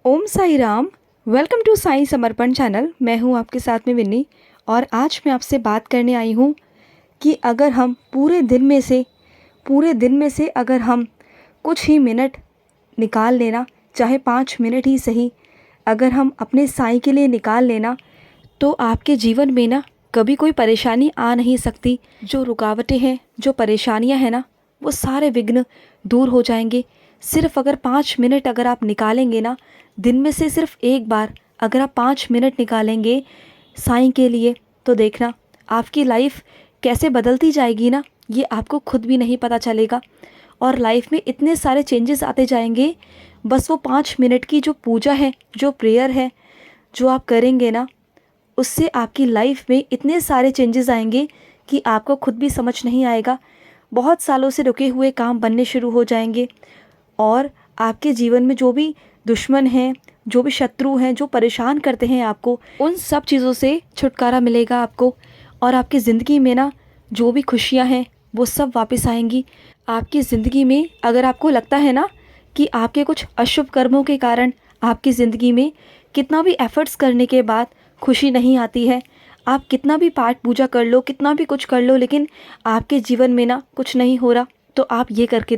Om Sai Ram. Welcome to Sai Samarpan channel. मैं हूं आपके साथ में विन्नी और आज मैं आपसे बात करने आई हूं कि अगर हम पूरे दिन में से अगर हम कुछ ही मिनट निकाल लेना, चाहे 5 मिनट ही सही, अगर हम अपने साई के लिए निकाल लेना तो आपके जीवन में ना कभी कोई परेशानी आ नहीं सकती। जो रुकावटें हैं, जो परेशानियां हैं ना, वो सारे विघ्न दूर हो जाएंगे। सिर्फ अगर 5 मिनट अगर आप निकालेंगे ना, दिन में से सिर्फ एक बार अगर आप 5 मिनट निकालेंगे साईं के लिए, तो देखना आपकी लाइफ कैसे बदलती जाएगी ना, ये आपको खुद भी नहीं पता चलेगा। और लाइफ में इतने सारे चेंजेस आते जाएंगे। बस वो 5 मिनट की जो पूजा है, जो प्रेयर है, जो आप करेंगे ना, उससे आपकी लाइफ में इतने सारे चेंजेस आएंगे कि आपको खुद भी समझ नहीं आएगा। बहुत सालों से रुके हुए काम बनने शुरू हो जाएंगे और आपके जीवन में जो भी दुश्मन हैं, जो भी शत्रु हैं, जो परेशान करते हैं आपको, उन सब चीज़ों से छुटकारा मिलेगा आपको। और आपकी ज़िंदगी में ना जो भी खुशियां हैं वो सब वापस आएंगी। आपकी ज़िंदगी में अगर आपको लगता है ना कि आपके कुछ अशुभ कर्मों के कारण आपकी ज़िंदगी में कितना भी एफ़र्ट्स करने के बाद खुशी नहीं आती है, आप कितना भी पाठ पूजा कर लो, कितना भी कुछ कर लो, लेकिन आपके जीवन में ना कुछ नहीं हो रहा, तो आप ये करके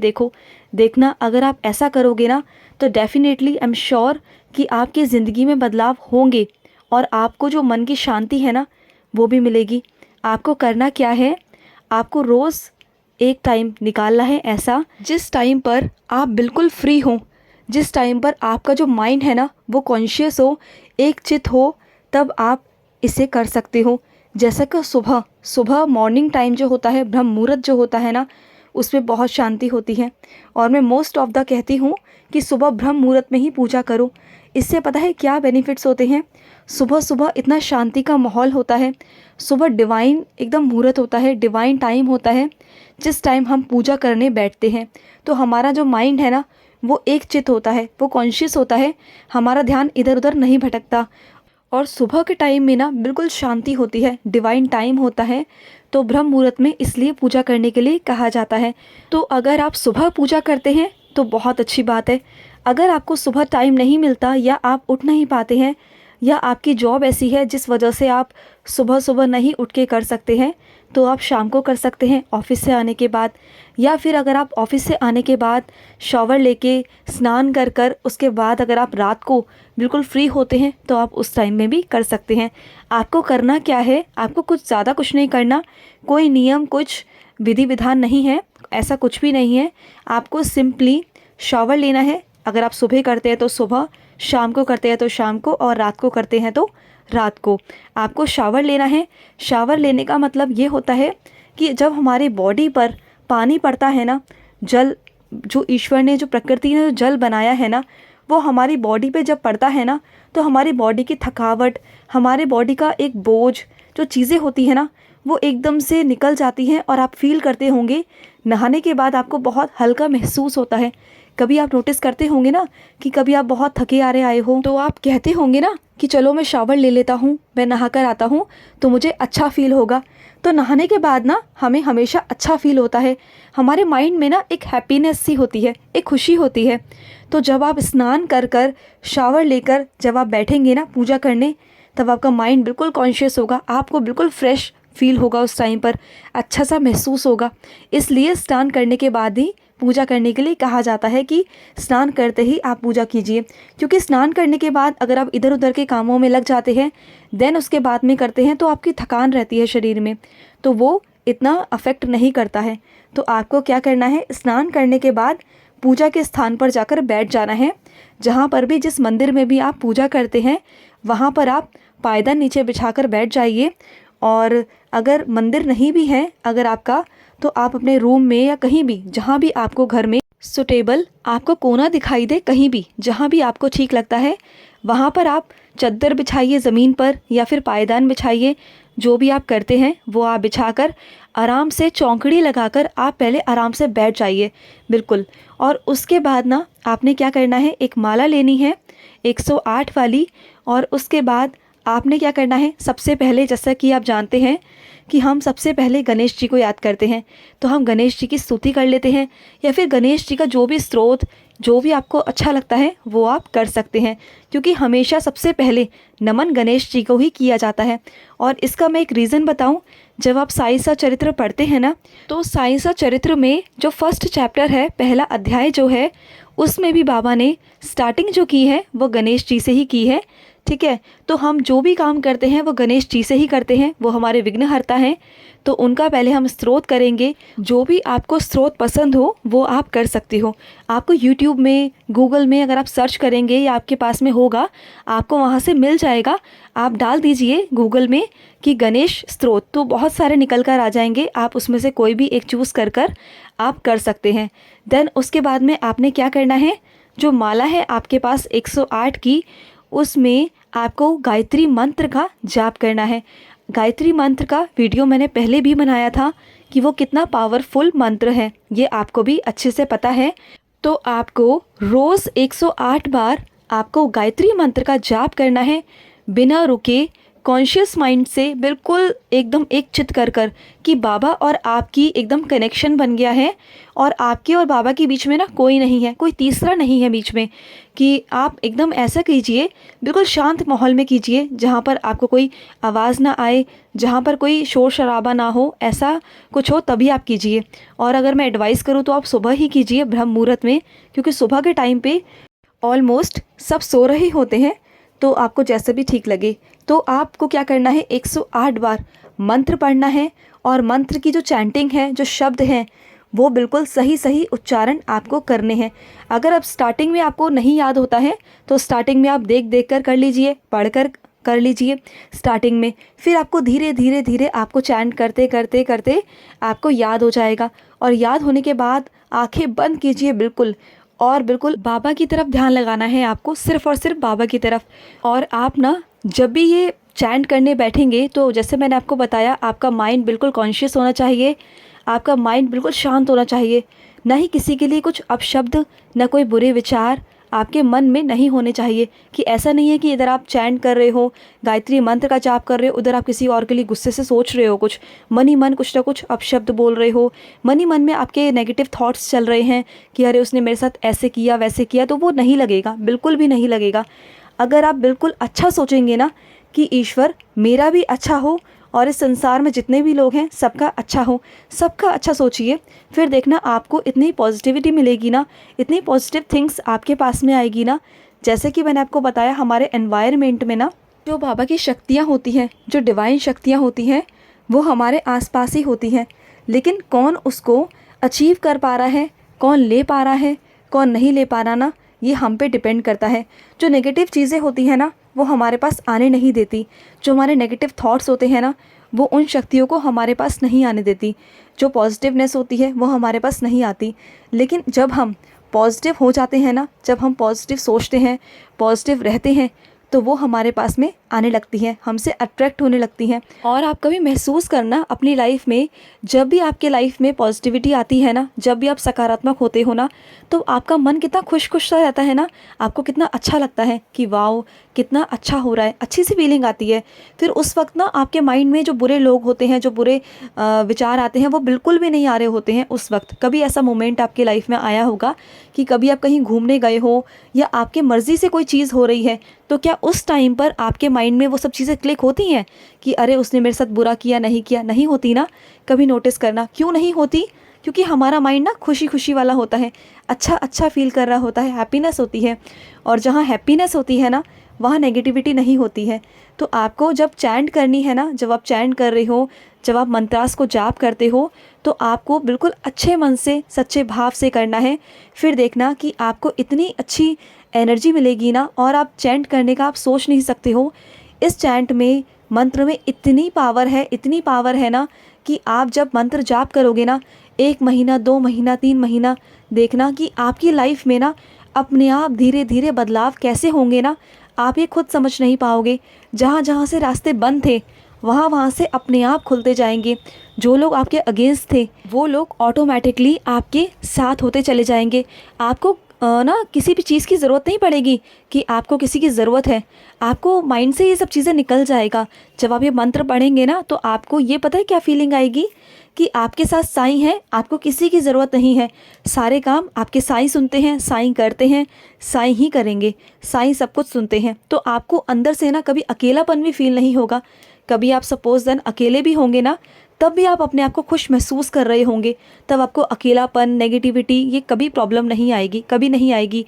देखना अगर आप ऐसा करोगे ना तो डेफिनेटली आई एम श्योर कि आपकी ज़िंदगी में बदलाव होंगे और आपको जो मन की शांति है ना वो भी मिलेगी। आपको करना क्या है, आपको रोज़ एक टाइम निकालना है ऐसा जिस टाइम पर आप बिल्कुल फ्री हो, जिस टाइम पर आपका जो माइंड है ना वो कॉन्शियस हो, एक चित हो, तब आप इसे कर सकते हो। जैसा कि सुबह मॉर्निंग टाइम जो होता है, ब्रह्म मुहूर्त जो होता है ना, उसमें बहुत शांति होती है। और मैं मोस्ट ऑफ द कहती हूँ कि सुबह ब्रह्म मुहूर्त में ही पूजा करो। इससे पता है क्या बेनिफिट्स होते हैं। सुबह सुबह इतना शांति का माहौल होता है, सुबह डिवाइन एकदम मुहूर्त होता है, डिवाइन टाइम होता है। जिस टाइम हम पूजा करने बैठते हैं तो हमारा जो माइंड है ना वो एक चित होता है, वो कॉन्शियस होता है, हमारा ध्यान इधर उधर नहीं भटकता। और सुबह के टाइम में ना बिल्कुल शांति होती है, डिवाइन टाइम होता है। तो ब्रह्म मुहूर्त में इसलिए पूजा करने के लिए कहा जाता है। तो अगर आप सुबह पूजा करते हैं तो बहुत अच्छी बात है। अगर आपको सुबह टाइम नहीं मिलता या आप उठ नहीं पाते हैं या आपकी जॉब ऐसी है जिस वजह से आप सुबह सुबह नहीं उठ के कर सकते हैं, तो आप शाम को कर सकते हैं ऑफिस से आने के बाद। या फिर अगर आप ऑफिस से आने के बाद शॉवर लेके स्नान कर कर उसके बाद अगर आप रात को बिल्कुल फ्री होते हैं तो आप उस टाइम में भी कर सकते हैं। आपको करना क्या है, आपको कुछ ज़्यादा कुछ नहीं करना, कोई नियम, कुछ विधि विधान नहीं है, ऐसा कुछ भी नहीं है। आपको सिंपली शॉवर लेना है। अगर आप सुबह करते हैं तो सुबह, शाम को करते हैं तो शाम को, और रात को करते हैं तो रात को आपको शावर लेना है। शावर लेने का मतलब ये होता है कि जब हमारी बॉडी पर पानी पड़ता है ना, जल, जो ईश्वर ने, जो प्रकृति ने जो जल बनाया है ना, वो हमारी बॉडी पे जब पड़ता है ना तो हमारी बॉडी की थकावट, हमारे बॉडी का एक बोझ, जो चीज़ें होती है ना, वो एकदम से निकल जाती हैं। और आप फील करते होंगे नहाने के बाद आपको बहुत हल्का महसूस होता है। कभी आप नोटिस करते होंगे ना कि कभी आप बहुत थके आ रहे आए हो तो आप कहते होंगे ना कि चलो मैं शावर ले लेता हूँ, मैं नहा कर आता हूँ तो मुझे अच्छा फील होगा। तो नहाने के बाद ना हमें हमेशा अच्छा फील होता है, हमारे माइंड में ना एक हैप्पीनेस सी होती है, एक खुशी होती है। तो जब आप स्नान कर कर, शावर लेकर जब आप बैठेंगे ना पूजा करने, तब आपका माइंड बिल्कुल कॉन्शियस होगा, आपको बिल्कुल फ्रेश फील होगा, उस टाइम पर अच्छा सा महसूस होगा। इसलिए स्नान करने के बाद ही पूजा करने के लिए कहा जाता है कि स्नान करते ही आप पूजा कीजिए। क्योंकि स्नान करने के बाद अगर आप इधर उधर के कामों में लग जाते हैं, देन उसके बाद में करते हैं, तो आपकी थकान रहती है शरीर में, तो वो इतना अफेक्ट नहीं करता है। तो आपको क्या करना है, स्नान करने के बाद पूजा के स्थान पर जाकर बैठ जाना है। जहाँ पर भी, जिस मंदिर में भी आप पूजा करते हैं, वहाँ पर आप पायदान नीचे बिछाकर बैठ जाइए। और अगर मंदिर नहीं भी है अगर आपका, तो आप अपने रूम में या कहीं भी, जहाँ भी आपको घर में सुटेबल आपको कोना दिखाई दे, कहीं भी जहाँ भी आपको ठीक लगता है, वहाँ पर आप चद्दर बिछाइए ज़मीन पर या फिर पायदान बिछाइए। जो भी आप करते हैं वो आप बिछाकर आराम से चौंकड़ी लगाकर आप पहले आराम से बैठ जाइए, बिल्कुल। और उसके बाद ना आपने क्या करना है, एक माला लेनी है 108 वाली। और उसके बाद आपने क्या करना है, सबसे पहले, जैसा कि आप जानते हैं कि हम सबसे पहले गणेश जी को याद करते हैं, तो हम गणेश जी की स्तुति कर लेते हैं। या फिर गणेश जी का जो भी स्रोत जो भी आपको अच्छा लगता है वो आप कर सकते हैं, क्योंकि हमेशा सबसे पहले नमन गणेश जी को ही किया जाता है। और इसका मैं एक रीज़न बताऊं, जब आप साई सा चरित्र पढ़ते हैं ना, तो साई सा चरित्र में जो फर्स्ट चैप्टर है, पहला अध्याय जो है, उसमें भी बाबा ने स्टार्टिंग जो की है वो गणेश जी से ही की है। ठीक है, तो हम जो भी काम करते हैं वो गणेश जी से ही करते हैं, वो हमारे विघ्नहर्ता हैं। तो उनका पहले हम स्त्रोत करेंगे। जो भी आपको स्त्रोत पसंद हो वो आप कर सकते हो। आपको यूट्यूब में, गूगल में अगर आप सर्च करेंगे या आपके पास में होगा, आपको वहाँ से मिल जाएगा। आप डाल दीजिए गूगल में कि गणेश स्त्रोत, तो बहुत सारे निकल कर आ जाएंगे। आप उसमें से कोई भी एक चूज़ कर आप कर सकते हैं। देन उसके बाद में आपने क्या करना है, जो माला है आपके पास 108 की, उसमें आपको गायत्री मंत्र का जाप करना है। गायत्री मंत्र का वीडियो मैंने पहले भी बनाया था कि वो कितना पावरफुल मंत्र है, ये आपको भी अच्छे से पता है। तो आपको रोज़ 108 बार आपको गायत्री मंत्र का जाप करना है, बिना रुके, कॉन्शियस माइंड से, बिल्कुल एकदम एक चित कर कि बाबा और आपकी एकदम कनेक्शन बन गया है, और आपके और बाबा के बीच में ना कोई नहीं है, कोई तीसरा नहीं है बीच में। कि आप एकदम ऐसा कीजिए, बिल्कुल शांत माहौल में कीजिए, जहाँ पर आपको कोई आवाज़ ना आए, जहाँ पर कोई शोर शराबा ना हो, ऐसा कुछ हो तभी आप कीजिए। और अगर मैं एडवाइस करूँ तो आप सुबह ही कीजिए, ब्रह्म मुहूर्त में, क्योंकि सुबह के टाइम पे ऑलमोस्ट सब सो रहे होते हैं। तो आपको जैसे भी ठीक लगे। तो आपको क्या करना है, 108 बार मंत्र पढ़ना है, और मंत्र की जो चैंटिंग है, जो शब्द हैं, वो बिल्कुल सही सही उच्चारण आपको करने हैं। अगर अब स्टार्टिंग में आपको नहीं याद होता है तो स्टार्टिंग में आप देख कर लीजिए, पढ़ कर लीजिए स्टार्टिंग में। फिर आपको धीरे धीरे धीरे आपको चैंट करते करते करते आपको याद हो जाएगा। और याद होने के बाद आंखें बंद कीजिए बिल्कुल, और बिल्कुल बाबा की तरफ ध्यान लगाना है आपको, सिर्फ़ और सिर्फ बाबा की तरफ। और आप ना जब भी ये चैंट करने बैठेंगे, तो जैसे मैंने आपको बताया, आपका माइंड बिल्कुल कॉन्शियस होना चाहिए, आपका माइंड बिल्कुल शांत होना चाहिए। ना ही किसी के लिए कुछ अपशब्द, ना कोई बुरे विचार आपके मन में नहीं होने चाहिए। कि ऐसा नहीं है कि इधर आप चैंट कर रहे हो, गायत्री मंत्र का जाप कर रहे हो, उधर आप किसी और के लिए गुस्से से सोच रहे हो, कुछ मन ही मन कुछ ना कुछ अपशब्द बोल रहे हो, मन ही मन में आपके नेगेटिव थॉट्स चल रहे हैं कि अरे उसने मेरे साथ ऐसे किया वैसे किया, तो वो नहीं लगेगा, बिल्कुल भी नहीं लगेगा। अगर आप बिल्कुल अच्छा सोचेंगे ना कि ईश्वर मेरा भी अच्छा हो, और इस संसार में जितने भी लोग हैं सबका अच्छा हो, सबका अच्छा सोचिए, फिर देखना आपको इतनी पॉजिटिविटी मिलेगी ना, इतनी पॉजिटिव थिंग्स आपके पास में आएगी ना। जैसे कि मैंने आपको बताया, हमारे एनवायरनमेंट में ना जो बाबा की शक्तियाँ होती हैं, जो डिवाइन शक्तियाँ होती हैं, वो हमारे आसपास ही होती हैं। लेकिन कौन उसको अचीव कर पा रहा है, कौन ले पा रहा है, कौन नहीं ले पा रहा ना, ये हम पे डिपेंड करता है। जो नेगेटिव चीज़ें होती हैं ना, वो हमारे पास आने नहीं देती। जो हमारे नेगेटिव थॉट्स होते हैं ना, वो उन शक्तियों को हमारे पास नहीं आने देती। जो पॉजिटिवनेस होती है वो हमारे पास नहीं आती। लेकिन जब हम पॉजिटिव हो जाते हैं ना, जब हम पॉजिटिव सोचते हैं, पॉजिटिव रहते हैं, तो वो हमारे पास में आने लगती हैं, हमसे अट्रैक्ट होने लगती हैं। और आप कभी महसूस करना अपनी लाइफ में, जब भी आपके लाइफ में पॉजिटिविटी आती है ना, जब भी आप सकारात्मक होते हो ना, तो आपका मन कितना खुश खुश सा रहता है ना, आपको कितना अच्छा लगता है कि वाओ कितना अच्छा हो रहा है, अच्छी सी फीलिंग आती है। फिर उस वक्त ना आपके माइंड में जो बुरे लोग होते हैं, जो बुरे विचार आते हैं, वो बिल्कुल भी नहीं आ रहे होते हैं उस वक्त। कभी ऐसा मोमेंट आपके लाइफ में आया होगा कि कभी आप कहीं घूमने गए हो, या आपके मर्ज़ी से कोई चीज़ हो रही है, तो क्या उस टाइम पर आपके माइंड में वो सब चीज़ें क्लिक होती हैं कि अरे उसने मेरे साथ बुरा किया, नहीं किया? नहीं होती ना। कभी नोटिस करना क्यों नहीं होती, क्योंकि हमारा माइंड ना खुशी खुशी वाला होता है, अच्छा अच्छा फील कर रहा होता है, हैप्पीनेस होती है। और जहाँ हैप्पीनेस होती है ना, वहाँ नेगेटिविटी नहीं होती है। तो आपको जब चैंट करनी है ना, जब आप चैंट कर रहे हो, जब आप मंत्रास को जाप करते हो, तो आपको बिल्कुल अच्छे मन से, सच्चे भाव से करना है। फिर देखना कि आपको इतनी अच्छी एनर्जी मिलेगी ना, और आप चैंट करने का आप सोच नहीं सकते हो। इस चैंट में, मंत्र में इतनी पावर है, इतनी पावर है ना, कि आप जब मंत्र जाप करोगे ना, 1 महीना, 2 महीना, 3 महीना, देखना कि आपकी लाइफ में ना अपने आप धीरे धीरे बदलाव कैसे होंगे ना, आप ये खुद समझ नहीं पाओगे। जहाँ जहाँ से रास्ते बंद थे, वहाँ वहाँ से अपने आप खुलते जाएंगे। जो लोग आपके अगेंस्ट थे, वो लोग ऑटोमेटिकली आपके साथ होते चले जाएंगे। आपको ना किसी भी चीज़ की ज़रूरत नहीं पड़ेगी कि आपको किसी की ज़रूरत है, आपको माइंड से ये सब चीज़ें निकल जाएगा। जब आप ये मंत्र पढ़ेंगे ना, तो आपको ये पता है क्या फीलिंग आएगी कि आपके साथ साईं है, आपको किसी की ज़रूरत नहीं है। सारे काम आपके साईं सुनते हैं, साईं करते हैं, साईं ही करेंगे, साईं सब कुछ सुनते हैं। तो आपको अंदर से ना कभी अकेलापन भी फील नहीं होगा। कभी आप सपोज देन अकेले भी होंगे ना, तब भी आप अपने आप को खुश महसूस कर रहे होंगे, तब आपको अकेलापन, नेगेटिविटी, ये कभी प्रॉब्लम नहीं आएगी, कभी नहीं आएगी।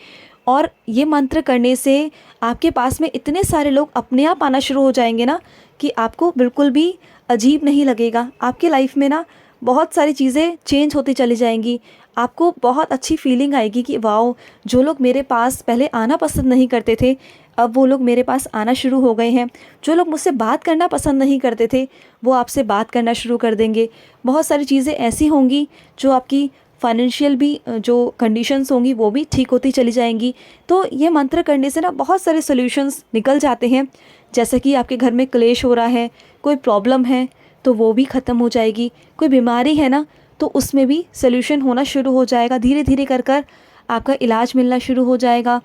और ये मंत्र करने से आपके पास में इतने सारे लोग अपने आप आना शुरू हो जाएंगे ना कि आपको बिल्कुल भी अजीब नहीं लगेगा। आपके लाइफ में ना बहुत सारी चीज़ें चेंज होती चली जाएंगी। आपको बहुत अच्छी फीलिंग आएगी कि वाओ, जो लोग मेरे पास पहले आना पसंद नहीं करते थे, अब वो लोग मेरे पास आना शुरू हो गए हैं। जो लोग मुझसे बात करना पसंद नहीं करते थे, वो आपसे बात करना शुरू कर देंगे। बहुत सारी चीज़ें ऐसी होंगी जो आपकी फाइनेंशियल भी जो कंडीशंस होंगी वो भी ठीक होती चली जाएंगी। तो ये मंत्र करने से ना बहुत सारे सॉल्यूशंस निकल जाते हैं। जैसे कि आपके घर में क्लेश हो रहा है, कोई प्रॉब्लम है तो वो भी ख़त्म हो जाएगी। कोई बीमारी है ना तो उसमें भी सॉल्यूशन होना शुरू हो जाएगा। धीरे धीरे कर कर आपका इलाज मिलना शुरू हो जाएगा।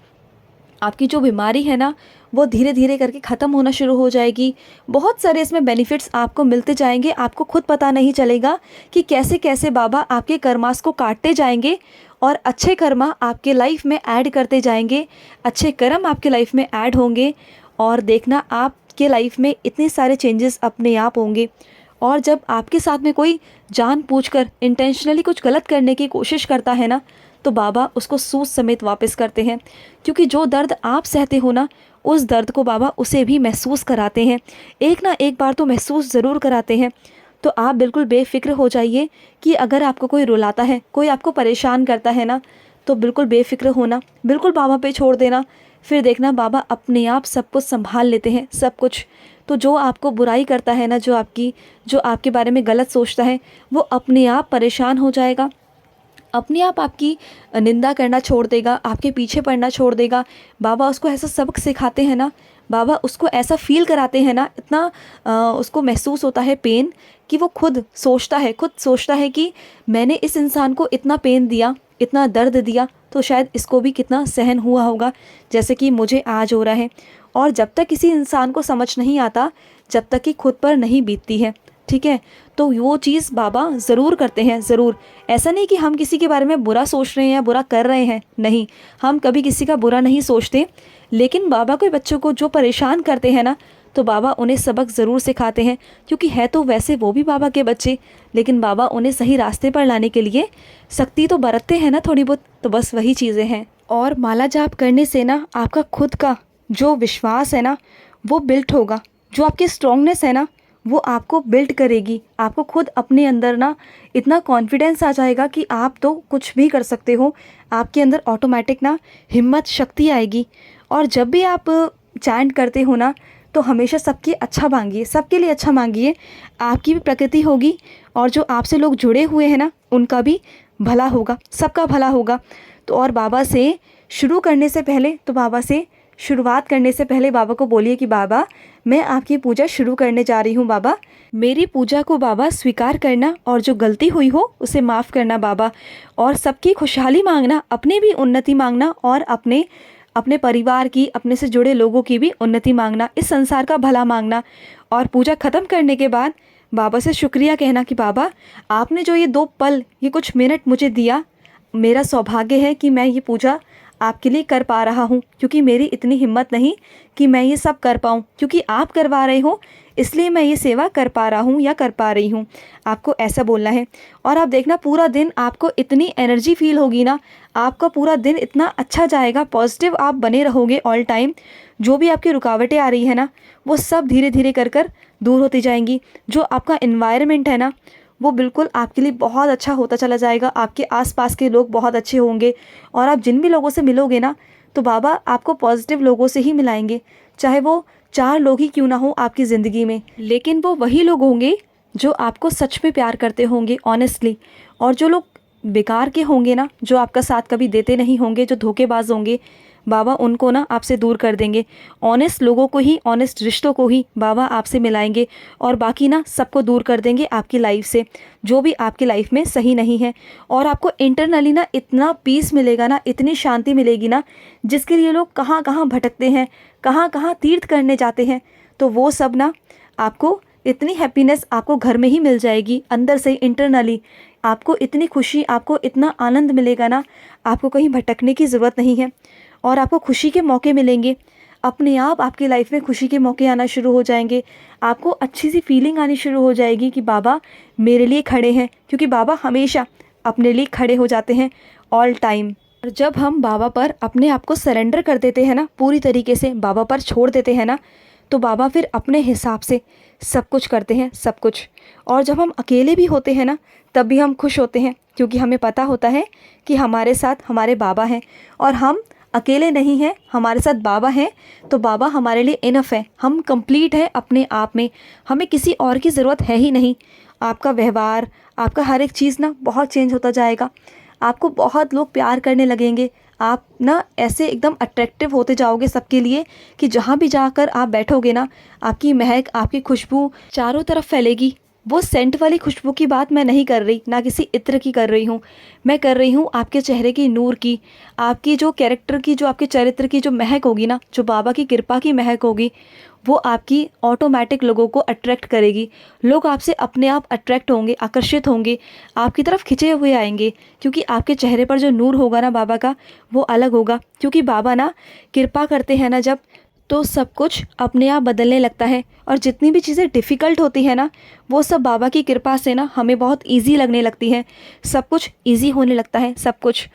आपकी जो बीमारी है ना वो धीरे धीरे करके ख़त्म होना शुरू हो जाएगी। बहुत सारे इसमें बेनिफिट्स आपको मिलते जाएंगे। आपको खुद पता नहीं चलेगा कि कैसे कैसे बाबा आपके कर्मास को काटते जाएंगे और अच्छे कर्मा आपके लाइफ में ऐड करते जाएंगे। अच्छे कर्म आपके लाइफ में ऐड होंगे और देखना आपके लाइफ में इतने सारे चेंजेस अपने आप होंगे। और जब आपके साथ में कोई जानबूझकर इंटेंशनली कुछ गलत करने की कोशिश करता है ना, तो बाबा उसको सूद समेत वापस करते हैं। क्योंकि जो दर्द आप सहते हो ना, उस दर्द को बाबा उसे भी महसूस कराते हैं। एक ना एक बार तो महसूस ज़रूर कराते हैं। तो आप बिल्कुल बेफिक्र हो जाइए कि अगर आपको कोई रुलाता है, कोई आपको परेशान करता है ना, तो बिल्कुल बेफिक्र होना, बिल्कुल बाबा पे छोड़ देना। फिर देखना बाबा अपने आप सब कुछ संभाल लेते हैं, सब कुछ। तो जो आपको बुराई करता है ना, जो आपके बारे में गलत सोचता है, वो अपने आप परेशान हो जाएगा, अपने आप आपकी निंदा करना छोड़ देगा, आपके पीछे पड़ना छोड़ देगा। बाबा उसको ऐसा सबक सिखाते हैं ना, बाबा उसको ऐसा फील कराते हैं ना, इतना उसको महसूस होता है पेन कि वो खुद सोचता है कि मैंने इस इंसान को इतना पेन दिया, इतना दर्द दिया, तो शायद इसको भी कितना सहन हुआ होगा जैसे कि मुझे आज हो रहा है। और जब तक किसी इंसान को समझ नहीं आता, जब तक कि खुद पर नहीं बीतती है, ठीक है, तो वो चीज़ बाबा ज़रूर करते हैं, ज़रूर। ऐसा नहीं कि हम किसी के बारे में बुरा सोच रहे हैं या बुरा कर रहे हैं, नहीं, हम कभी किसी का बुरा नहीं सोचते। लेकिन बाबा के बच्चों को जो परेशान करते हैं ना, तो बाबा उन्हें सबक ज़रूर सिखाते हैं। क्योंकि है तो वैसे वो भी बाबा के बच्चे, लेकिन बाबा उन्हें सही रास्ते पर लाने के लिए सख्ती तो बरतते हैं ना थोड़ी बहुत। तो बस वही चीज़ें हैं। और माला जाप करने से ना आपका खुद का जो विश्वास है ना वो बिल्ट होगा। जो आपकी स्ट्रॉन्गनेस है ना वो आपको बिल्ड करेगी। आपको खुद अपने अंदर ना इतना कॉन्फिडेंस आ जाएगा कि आप तो कुछ भी कर सकते हो। आपके अंदर ऑटोमेटिक ना हिम्मत, शक्ति आएगी। और जब भी आप चैंट करते हो ना, तो हमेशा सबके अच्छा मांगिए, सबके लिए अच्छा मांगिए। आपकी भी प्रकृति होगी और जो आपसे लोग जुड़े हुए हैं ना उनका भी भला होगा, सबका भला होगा। तो और बाबा से शुरू करने से पहले, तो बाबा से शुरुआत करने से पहले बाबा को बोलिए कि बाबा मैं आपकी पूजा शुरू करने जा रही हूँ। बाबा मेरी पूजा को बाबा स्वीकार करना और जो गलती हुई हो उसे माफ़ करना बाबा। और सबकी खुशहाली मांगना, अपनी भी उन्नति मांगना और अपने परिवार की, अपने से जुड़े लोगों की भी उन्नति मांगना, इस संसार का भला मांगना। और पूजा ख़त्म करने के बाद बाबा से शुक्रिया कहना कि बाबा आपने जो ये 2 पल, ये कुछ मिनट मुझे दिया, मेरा सौभाग्य है कि मैं ये पूजा आपके लिए कर पा रहा हूँ। क्योंकि मेरी इतनी हिम्मत नहीं कि मैं ये सब कर पाऊँ, क्योंकि आप करवा रहे हो इसलिए मैं ये सेवा कर पा रहा हूँ या कर पा रही हूँ। आपको ऐसा बोलना है। और आप देखना पूरा दिन आपको इतनी एनर्जी फील होगी ना, आपका पूरा दिन इतना अच्छा जाएगा, पॉजिटिव आप बने रहोगे ऑल टाइम। जो भी आपकी रुकावटें आ रही है ना वो सब धीरे धीरे कर कर दूर होती जाएंगी। जो आपका एनवायरनमेंट है ना वो बिल्कुल आपके लिए बहुत अच्छा होता चला जाएगा। आपके आसपास के लोग बहुत अच्छे होंगे और आप जिन भी लोगों से मिलोगे ना तो बाबा आपको पॉजिटिव लोगों से ही मिलाएंगे। चाहे वो 4 लोग ही क्यों ना हो आपकी ज़िंदगी में, लेकिन वो वही लोग होंगे जो आपको सच में प्यार करते होंगे, ऑनेस्टली। और जो लोग बेकार के होंगे ना, जो आपका साथ कभी देते नहीं होंगे, जो धोखेबाज होंगे, बाबा उनको ना आपसे दूर कर देंगे। ऑनेस्ट लोगों को ही, ऑनेस्ट रिश्तों को ही बाबा आपसे मिलाएंगे और बाकी ना सबको दूर कर देंगे आपकी लाइफ से, जो भी आपकी लाइफ में सही नहीं है। और आपको इंटरनली ना इतना पीस मिलेगा ना, इतनी शांति मिलेगी ना, जिसके लिए लोग कहाँ कहाँ भटकते हैं, कहाँ कहाँ तीर्थ करने जाते हैं, तो वो सब ना आपको इतनी हैप्पीनेस आपको घर में ही मिल जाएगी, अंदर से इंटरनली आपको इतनी खुशी, आपको इतना आनंद मिलेगा ना, आपको कहीं भटकने की ज़रूरत नहीं है और आपको खुशी के मौके मिलेंगे। अपने आप आपकी लाइफ में खुशी के मौके आना शुरू हो जाएंगे। आपको अच्छी सी फीलिंग आनी शुरू हो जाएगी कि बाबा मेरे लिए खड़े हैं, क्योंकि बाबा हमेशा अपने लिए खड़े हो जाते हैं ऑल टाइम। और जब हम बाबा पर अपने आप को सरेंडर कर देते हैं ना, पूरी तरीके से बाबा पर छोड़ देते हैं ना, तो बाबा फिर अपने हिसाब से सब कुछ करते हैं, सब कुछ। और जब हम अकेले भी होते हैं ना, तब भी हम खुश होते हैं, क्योंकि हमें पता होता है कि हमारे साथ हमारे बाबा हैं और हम अकेले नहीं हैं, हमारे साथ बाबा हैं। तो बाबा हमारे लिए इनफ है, हम कंप्लीट हैं अपने आप में, हमें किसी और की ज़रूरत है ही नहीं। आपका व्यवहार, आपका हर एक चीज़ ना बहुत चेंज होता जाएगा। आपको बहुत लोग प्यार करने लगेंगे। आप ना ऐसे एकदम अट्रैक्टिव होते जाओगे सबके लिए कि जहाँ भी जाकर आप बैठोगे ना, आपकी महक, आपकी खुशबू चारों तरफ फैलेगी। वो सेंट वाली खुशबू की बात मैं नहीं कर रही, ना किसी इत्र की कर रही हूँ। मैं कर रही हूँ आपके चेहरे की नूर की, आपकी जो कैरेक्टर की, जो आपके चरित्र की जो महक होगी ना, जो बाबा की कृपा की महक होगी, वो आपकी ऑटोमेटिक लोगों को अट्रैक्ट करेगी। लोग आपसे अपने आप अट्रैक्ट होंगे, आकर्षित होंगे, आपकी तरफ खिंचे हुए आएंगे, क्योंकि आपके चेहरे पर जो नूर होगा ना बाबा का, वो अलग होगा। क्योंकि बाबा ना कृपा करते हैं ना जब, तो सब कुछ अपने आप बदलने लगता है। और जितनी भी चीज़ें डिफ़िकल्ट होती हैं ना, वो सब बाबा की कृपा से ना हमें बहुत ईजी लगने लगती है। सब कुछ ईजी होने लगता है, सब कुछ।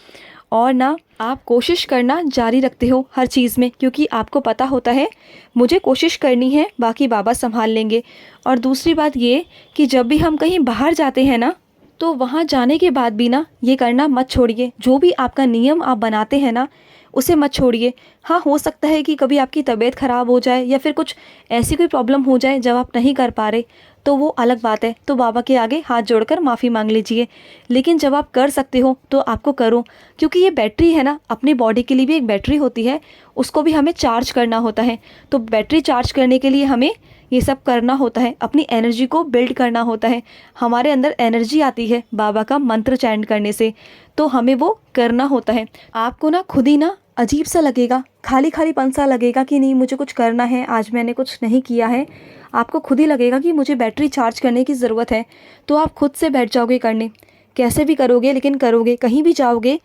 और ना आप कोशिश करना जारी रखते हो हर चीज़ में, क्योंकि आपको पता होता है मुझे कोशिश करनी है, बाकी बाबा संभाल लेंगे। और दूसरी बात ये कि जब भी हम कहीं बाहर जाते हैं ना, तो वहाँ जाने के बाद भी ना ये करना मत छोड़िए। जो भी आपका नियम आप बनाते हैं ना, उसे मत छोड़िए। हाँ, हो सकता है कि कभी आपकी तबीयत ख़राब हो जाए या फिर कुछ ऐसी कोई प्रॉब्लम हो जाए जब आप नहीं कर पा रहे, तो वो अलग बात है। तो बाबा के आगे हाथ जोड़कर माफ़ी मांग लीजिए। लेकिन जब आप कर सकते हो तो आपको करो, क्योंकि ये बैटरी है ना, अपनी बॉडी के लिए भी एक बैटरी होती है, उसको भी हमें चार्ज करना होता है। तो बैटरी चार्ज करने के लिए हमें ये सब करना होता है, अपनी एनर्जी को बिल्ड करना होता है। हमारे अंदर एनर्जी आती है बाबा का मंत्र चैंट करने से, तो हमें वो करना होता है। आपको ना खुद ही ना अजीब सा लगेगा, खाली खालीपन सा लगेगा कि नहीं मुझे कुछ करना है, आज मैंने कुछ नहीं किया है। आपको खुद ही लगेगा कि मुझे बैटरी चार्ज करने की ज़रूरत है, तो आप खुद से बैठ जाओगे करने। कैसे भी करोगे, लेकिन करोगे, कहीं भी जाओगे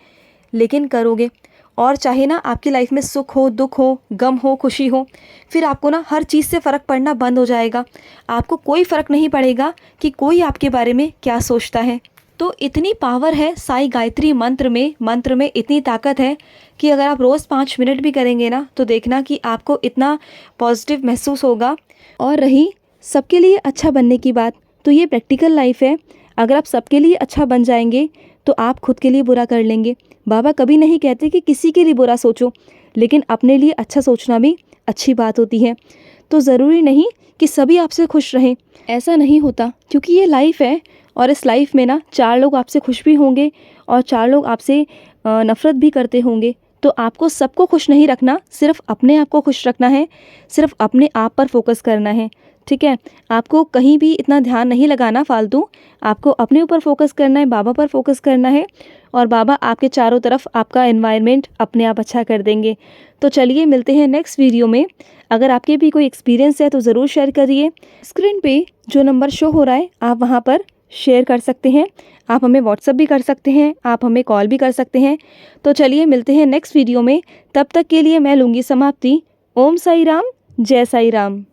लेकिन करोगे। और चाहे ना आपकी लाइफ में सुख हो, दुख हो, गम हो, खुशी हो, फिर आपको ना हर चीज़ से फ़र्क पड़ना बंद हो जाएगा। आपको कोई फ़र्क नहीं पड़ेगा कि कोई आपके बारे में क्या सोचता है। तो इतनी पावर है साई गायत्री मंत्र में इतनी ताकत है कि अगर आप रोज़ 5 मिनट भी करेंगे ना, तो देखना कि आपको इतना पॉजिटिव महसूस होगा। और रही सबके लिए अच्छा बनने की बात, तो ये प्रैक्टिकल लाइफ है। अगर आप सबके लिए अच्छा बन जाएंगे तो आप खुद के लिए बुरा कर लेंगे। बाबा कभी नहीं कहते कि किसी के लिए बुरा सोचो, लेकिन अपने लिए अच्छा सोचना भी अच्छी बात होती है। तो ज़रूरी नहीं कि सभी आपसे खुश रहें, ऐसा नहीं होता, क्योंकि ये लाइफ है। और इस लाइफ में ना 4 लोग आपसे खुश भी होंगे और 4 लोग आपसे नफ़रत भी करते होंगे। तो आपको सबको खुश नहीं रखना, सिर्फ अपने आप को खुश रखना है, सिर्फ अपने आप पर फोकस करना है, ठीक है। आपको कहीं भी इतना ध्यान नहीं लगाना फालतू, आपको अपने ऊपर फोकस करना है, बाबा पर फोकस करना है, और बाबा आपके चारों तरफ आपका एनवायरनमेंट अपने आप अच्छा कर देंगे। तो चलिए मिलते हैं नेक्स्ट वीडियो में। अगर आपके भी कोई एक्सपीरियंस है तो ज़रूर शेयर करिए। स्क्रीन पे जो नंबर शो हो रहा है आप वहाँ पर शेयर कर सकते हैं। आप हमें व्हाट्सअप भी कर सकते हैं, आप हमें कॉल भी कर सकते हैं। तो चलिए मिलते हैं नेक्स्ट वीडियो में। तब तक के लिए मैं लूँगी समाप्ति। ओम साई राम, जय साई राम।